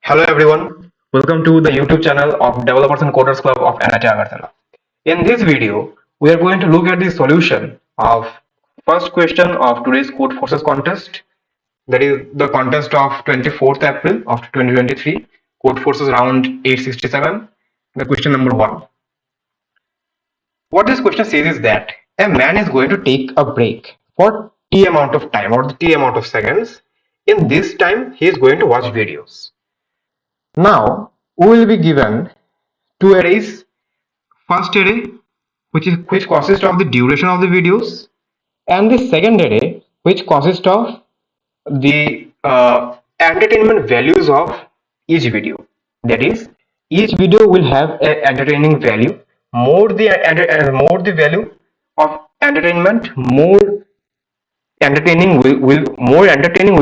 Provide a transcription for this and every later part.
Hello everyone, welcome to the YouTube channel of Developers and Coders Club of NIT-A. In this video, we are going to look at the solution of first question of today's Codeforces contest. That is the contest of 24th April of 2023, Codeforces round 867. The question number 1. What this question says is that a man is going to take a break for T amount of time or the T amount of seconds. In this time, he is going to watch videos. Now, we will be given two arrays. First array, which consists of the duration of the videos, and the second array, which consists of the entertainment values of each video. That is, each video will have an entertaining value. More the value of entertainment, more entertaining will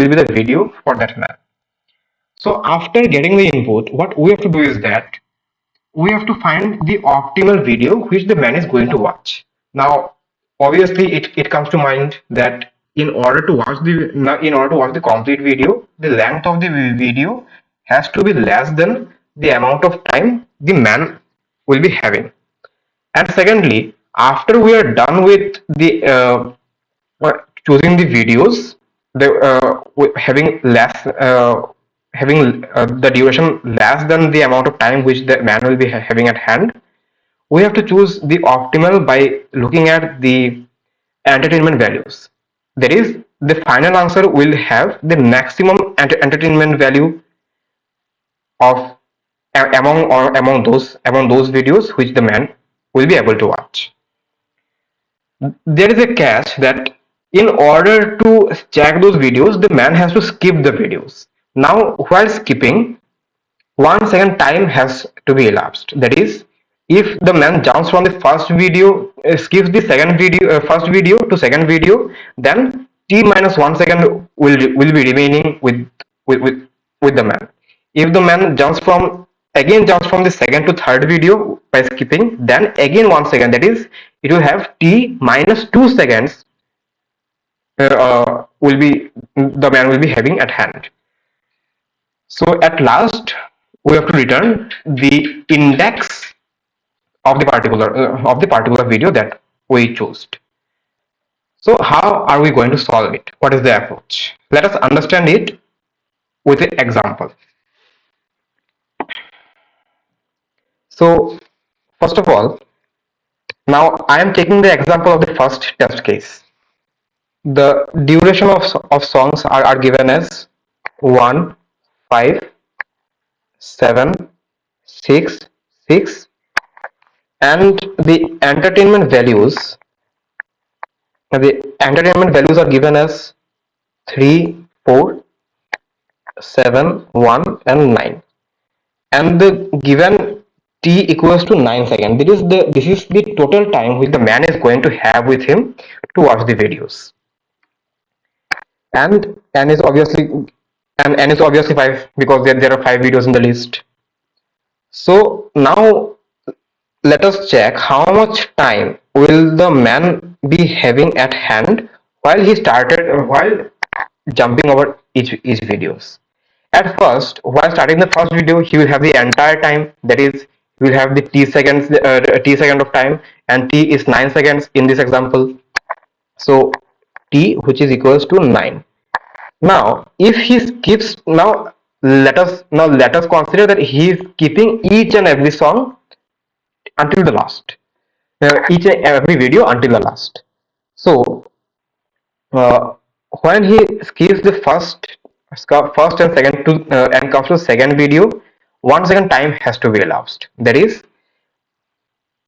be the video for that man. So after getting the input, what we have to do is that we have to find the optimal video which the man is going to watch. Now, obviously, it comes to mind that in order to watch the complete video, the length of the video has to be less than the amount of time the man will be having. And secondly, after we are done with the choosing the videos, having less the duration less than the amount of time which the man will be having at hand, we have to choose the optimal by looking at the entertainment values. That is, the final answer will have the maximum entertainment value of among those videos which the man will be able to watch. There is a catch that in order to check those videos, the man has to skip the videos. Now, while skipping, 1 second time has to be elapsed. That is, if the man jumps from the first video, skips the first video to second video, then t minus 1 second will be remaining with the man. If the man jumps from the second to third video by skipping, then again 1 second. That is, it will have t minus 2 seconds. The man will be having at hand. So at last, we have to return the index of the particular video that we chose. So how are we going to solve it? What is the approach? Let us understand it with an example. So first of all, now I am taking the example of the first test case. The duration of songs are given as 1, 5, 7, 6, 6, and the entertainment values are given as 3, 4, 7, 1, and 9, and the given t equals to 9 seconds. This is the total time which the man is going to have with him to watch the videos. And n is obviously 5 because there are 5 videos in the list. So now let us check how much time will the man be having at hand while jumping over each videos. At first, while starting the first video, he will have the entire time. That is, he will have the t second of time, and t is 9 seconds in this example. So t, which is equals to 9. Now, if he skips, let us consider that he is skipping each and every song until the last, each and every video until the last. So, when he skips the first and second and comes to the second video, 1 second time has to be elapsed. That is,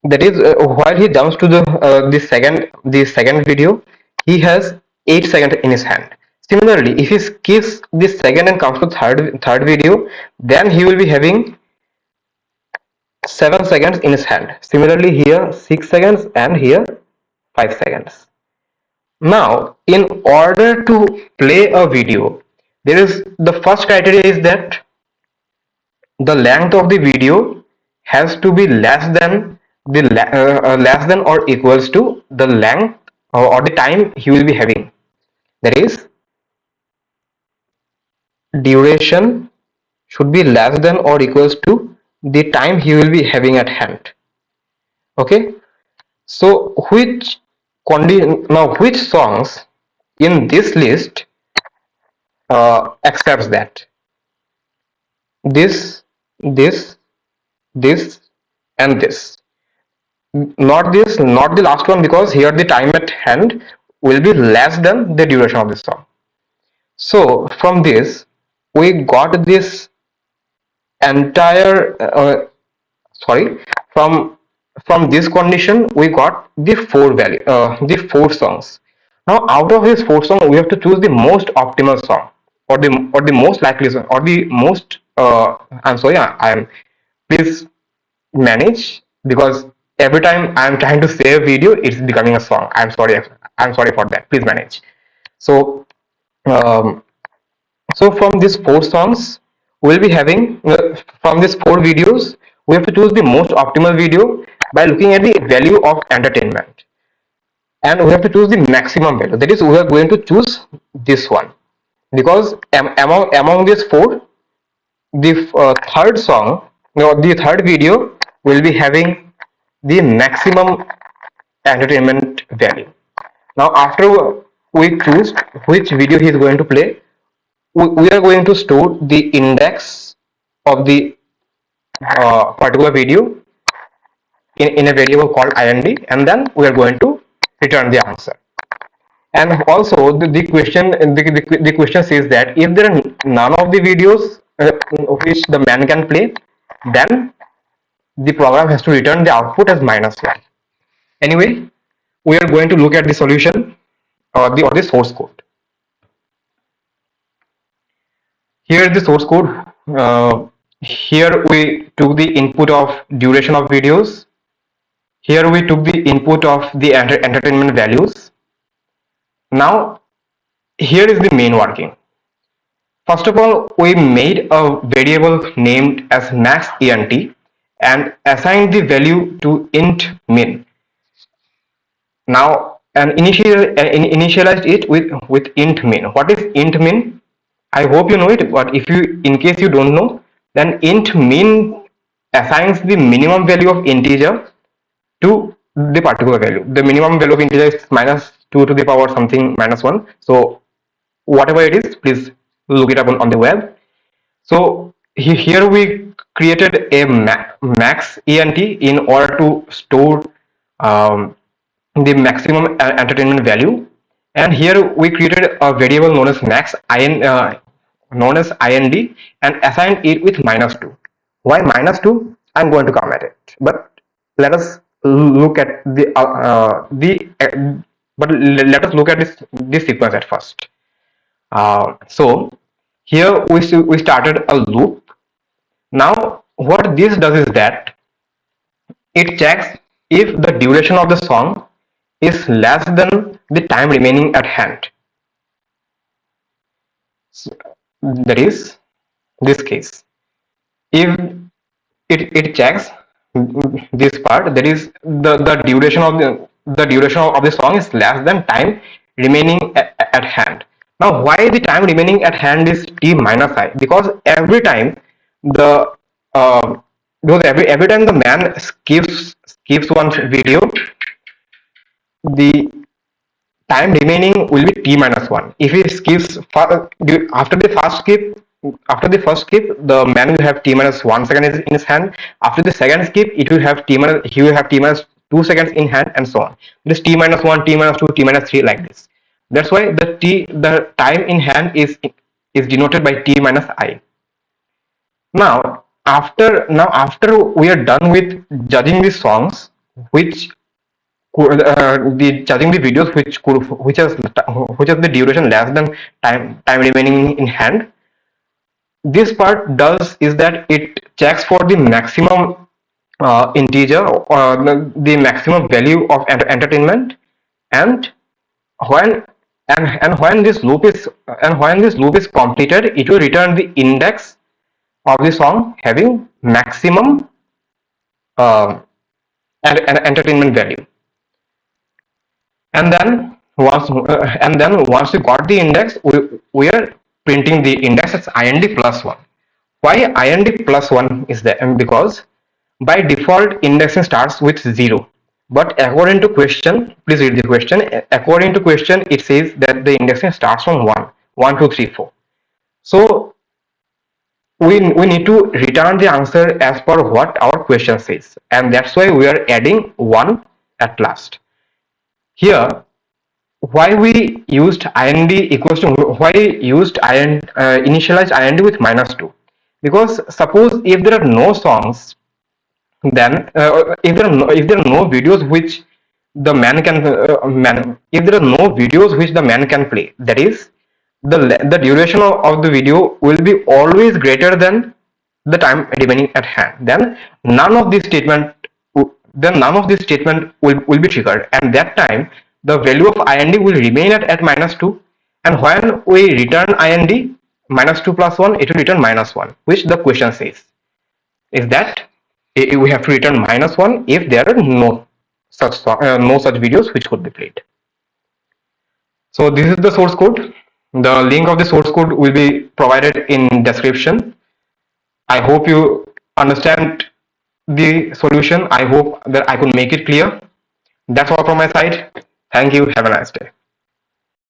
while he jumps to the second video, he has 8 seconds in his hand. Similarly, if he skips the second and comes to third video, then he will be having 7 seconds in his hand. Similarly, here 6 seconds and here 5 seconds. Now, in order to play a video, the first criteria is that the length of the video has to be less than or equals to the length or the time he will be having. That is, duration should be less than or equals to the time he will be having at hand. Okay, so which songs in this list accepts that? This, this, and this. Not this, not the last one, because here the time at hand will be less than the duration of the song. So from this, we got this entire sorry, from this condition we got the the four songs. Now out of these four songs we have to choose the most optimal song, or the most likely song, or the most I'm sorry, I am, please manage, because every time I'm trying to save video it's becoming a song. I'm sorry for that, please manage. So um, so from these four songs, we'll be having from these four videos, we have to choose the most optimal video by looking at the value of entertainment, and we have to choose the maximum value. That is, we are going to choose this one, because among these four, the third song, the third video will be having the maximum entertainment value. Now, after we choose which video he is going to play, we are going to store the index of the particular video in a variable called ind, and then we are going to return the answer. And also the question says that if there are none of the videos which the man can play, then the program has to return the output as -1. Anyway, we are going to look at the solution, or the source code. Here is the source code. Here we took the input of duration of videos. Here we took the input of the entertainment values. Now here is the main working. First of all, we made a variable named as max ent and assigned the value to int min. Now, and initialized it with int min. What is int min? I hope you know it, but in case you don't know, then int min assigns the minimum value of integer to the particular value. The minimum value of integer is -2 to the power something -1. So whatever it is, please look it up on the web. So here we created a max ent in order to store the maximum entertainment value, and here we created a variable known as ind and assigned it with -2. Why -2? I'm going to come at it, but let us look at let us look at this sequence at first. So here we started a loop. Now what this does is that it checks if the duration of the song is less than the time remaining at hand. So, that is this case. If it checks this part, that is the duration of the song is less than time remaining at hand. Now why the time remaining at hand is t-i? Because every time every time the man skips one video, the time remaining will be t-1. If he skips after the first skip, the man will have t-1 second in his hand. After the second skip, he will have t-2 seconds in hand, and so on. This t-1, t-2, t-3, like this. That's why the time in hand is denoted by t-i. Now after we are done with judging the songs, judging the videos which has the duration less than time remaining in hand, this part does is that it checks for the maximum integer, or the maximum value of entertainment, and when this loop is completed, it will return the index of the song having maximum entertainment value. And then once we got the index, we are printing the index as ind +1. Why IND plus 1 is there? Because by default indexing starts with 0. But according to question, please read the question. According to question, it says that the indexing starts from 1, 1, 2, 3, 4. So we need to return the answer as per what our question says. And that's why we are adding 1 at last. Here, why we used IND equals to, why used initialize IND with -2? Because suppose if there are no songs, then if there are no videos which the man can if there are no videos which the man can play, that is the duration of the video will be always greater than the time remaining at hand, then none of these statement will be triggered, and that time the value of IND will remain at -2, and when we return IND -2 plus 1, it will return -1, which the question says is that we have to return -1 if there are no such videos which could be played. So this is the source code. The link of the source code will be provided in description. I hope you understand the solution. I hope that I could make it clear. That's all from my side. Thank you. Have a nice day.